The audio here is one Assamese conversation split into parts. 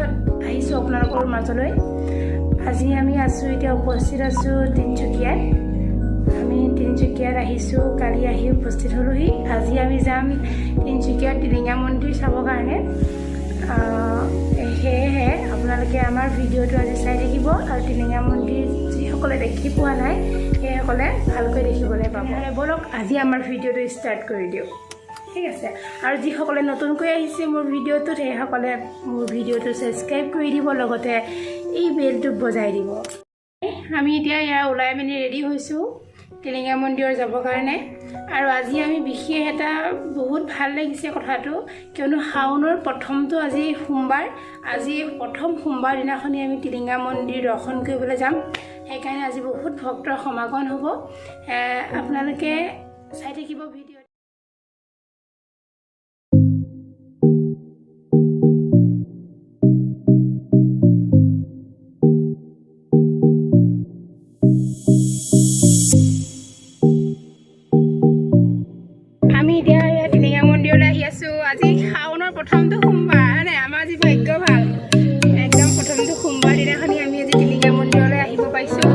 ভিডিঅ'ত আহিছোঁ আপোনালোকৰ মাজলৈ। আজি আমি এতিয়া উপস্থিত আছোঁ তিনিচুকীয়াত। আমি তিনিচুকীয়াত আহিছোঁ, কালি আহি উপস্থিত হ'লোহি। আজি আমি যাম তিনিচুকীয়াত টিলিঙা মন্দিৰ চাবৰ কাৰণে। সেয়েহে আপোনালোকে আমাৰ ভিডিঅ'টো আজি চাই থাকিব আৰু টিলিঙা মন্দিৰ যিসকলে দেখি পোৱা নাই সেইসকলে ভালকৈ দেখিবলৈ পাব। ব'লক আজি আমাৰ ভিডিঅ'টো ষ্টাৰ্ট কৰি দিওঁ, ঠিক আছে। আৰু যিসকলে নতুনকৈ আহিছে মোৰ ভিডিঅ'টোত সেইসকলে মোৰ ভিডিঅ'টো ছাবস্ক্ৰাইব কৰি দিব, লগতে এই বেলটো বজাই দিব। আমি এতিয়া ইয়াৰ ওলাই মেলি ৰেডি হৈছোঁ টিলিঙা মন্দিৰৰ যাবৰ কাৰণে। আৰু আজি আমি বিশেষ এটা বহুত ভাল লাগিছে কথাটো, কিয়নো শাওনৰ প্ৰথমটো আজি সোমবাৰ। আজি প্ৰথম সোমবাৰ দিনাখনি আমি টিলিঙা মন্দিৰ দৰ্শন কৰিবলৈ যাম। সেইকাৰণে আজি বহুত ভক্তৰ সমাগম হ'ব। আপোনালোকে চাই থাকিব ভিডিঅ'। আমি এতিয়া টিলিঙা মন্দিৰলৈ আহি আছোঁ। আজি শাওনৰ প্ৰথমটো সোমবাৰ, মানে আমাৰ আজি ভাগ্য ভাল। একদম প্ৰথমটো সোমবাৰ দিনাখনি আমি আজি টিলিঙা মন্দিৰলৈ আহিব পাইছোঁ।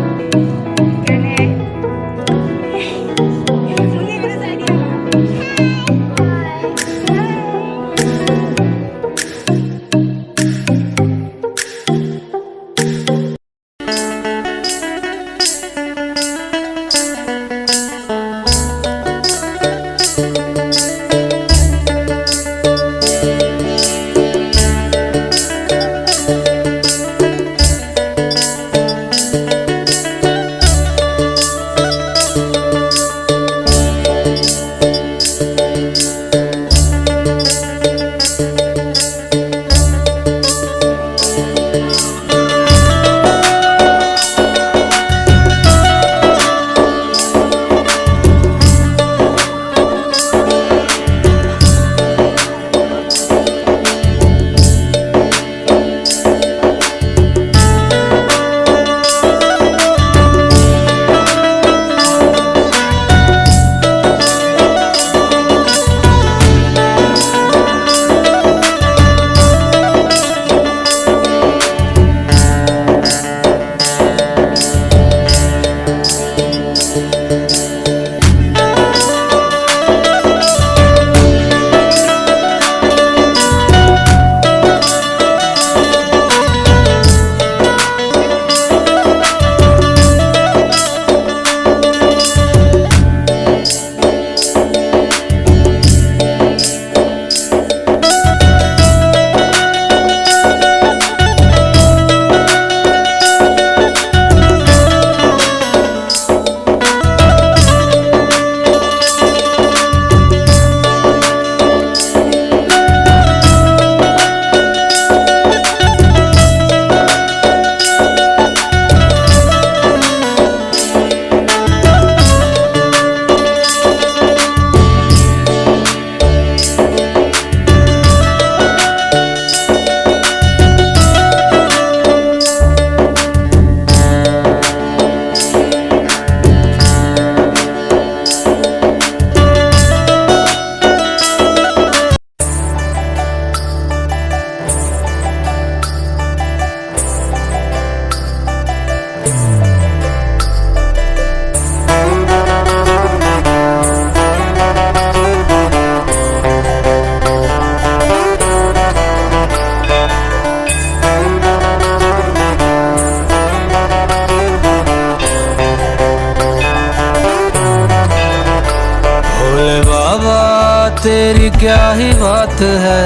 तेरी क्या ही बात है,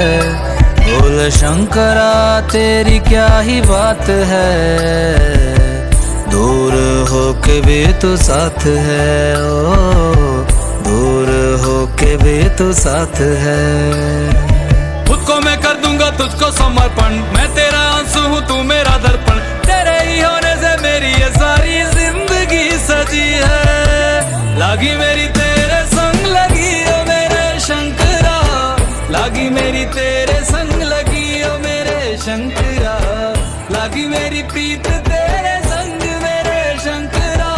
भोले शंकरा तेरी क्या ही बात है। दूर हो के भी तू साथ है, ओ दूर हो के भी तू साथ है। खुद को मैं कर दूंगा तुझको समर्पण, मैं तेरा आंसू हूँ तू मेरा दर्पण। तेरे ही होने से मेरी ये सारी जिंदगी सजी है। लागी मेरी तेरे संग लगी ओ मेरे शंकरा, लागी मेरी तेरे संग लगी ओ मेरे शंकरा। लागी मेरी प्रीत तेरे संग मेरे शंकरा,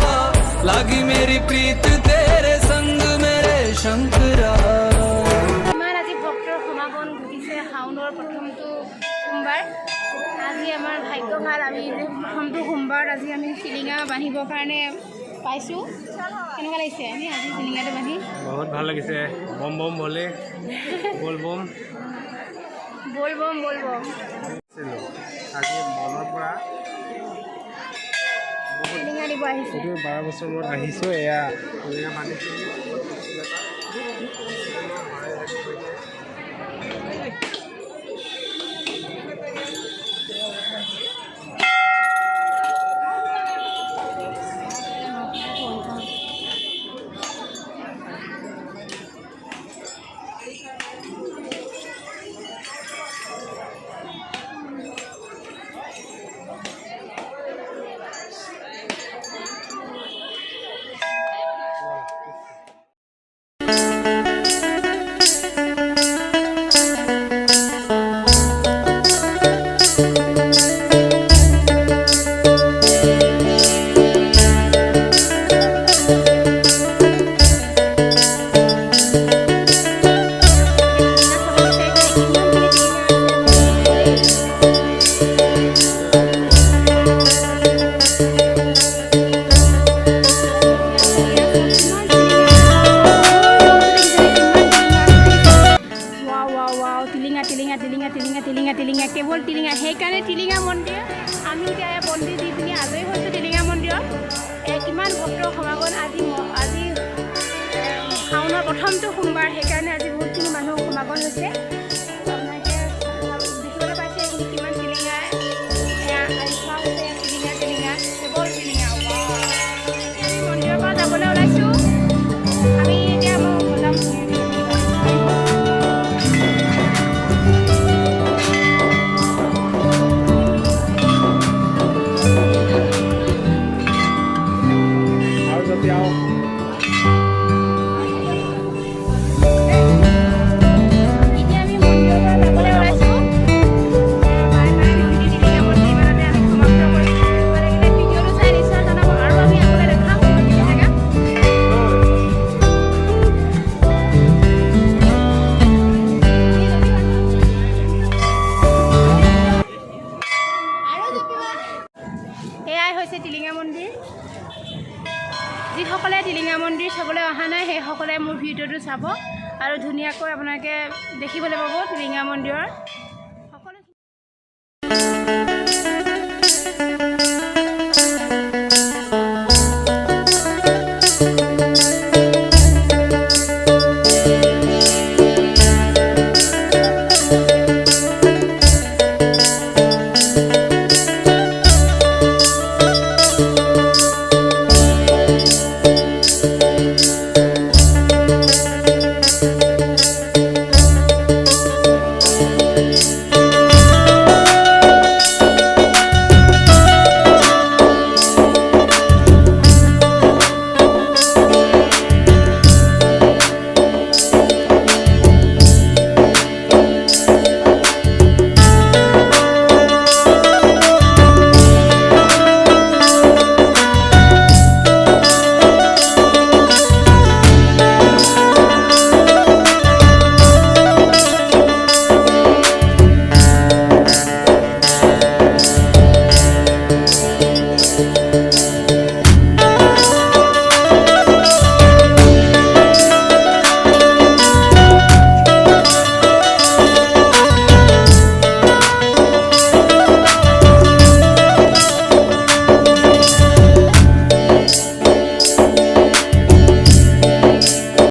लागी मेरी प्रीत तेरे संग मेरे शंकरा। ইমান আজি ভক্তৰ সমাগম ঘটিছে শাওনৰ প্ৰথমটো সোমবাৰ। আজি আমাৰ ভাগ্য ভাল আমি প্ৰথমটো সোমবাৰত আজি আমি টিলিঙা বান্ধিবৰ কাৰণে পাইছোঁ কেনেকুৱা লাগিছে আমি আজি টিলিঙাটো বান্ধি বহুত ভাল লাগিছে বম বম বলে বল বম বল বম বল বম আজি মনৰ পৰা টিলিঙা দিব আহিছে 12 বছৰ মূৰত আহিছোঁ এয়া টিলিঙা বান্ধিছোঁ টিলিঙা কেৱল টিলিঙা সেইকাৰণে টিলিঙা মন্দিৰ আমি এতিয়া বন্তি দি পিনি আজৰি হৈছোঁ টিলিঙা মন্দিৰত কিমান ভক্তৰ সমাগম আজি শাওনৰ প্ৰথমটো সোমবাৰ সেইকাৰণে আজি বহুতখিনি মানুহ সমাগম হৈছে আপোনালোকে দেখিবলৈ পাইছে এইখিনি কিমান টিলিঙা আৰিফা হৈছে টিলিঙা কেৱল টিলিঙা আমি মন্দিৰৰ পৰা যাবলৈ ওলাইছোঁ আমি এতিয়া যাম এয়াই হৈছে টিলিঙা মন্দিৰ যিসকলে টিলিঙা মন্দিৰ চাবলৈ অহা নাই সেইসকলে মোৰ ভিডিঅ'টো চাব আৰু ধুনীয়াকৈ আপোনালোকে দেখিবলৈ পাব টিলিঙা মন্দিৰৰ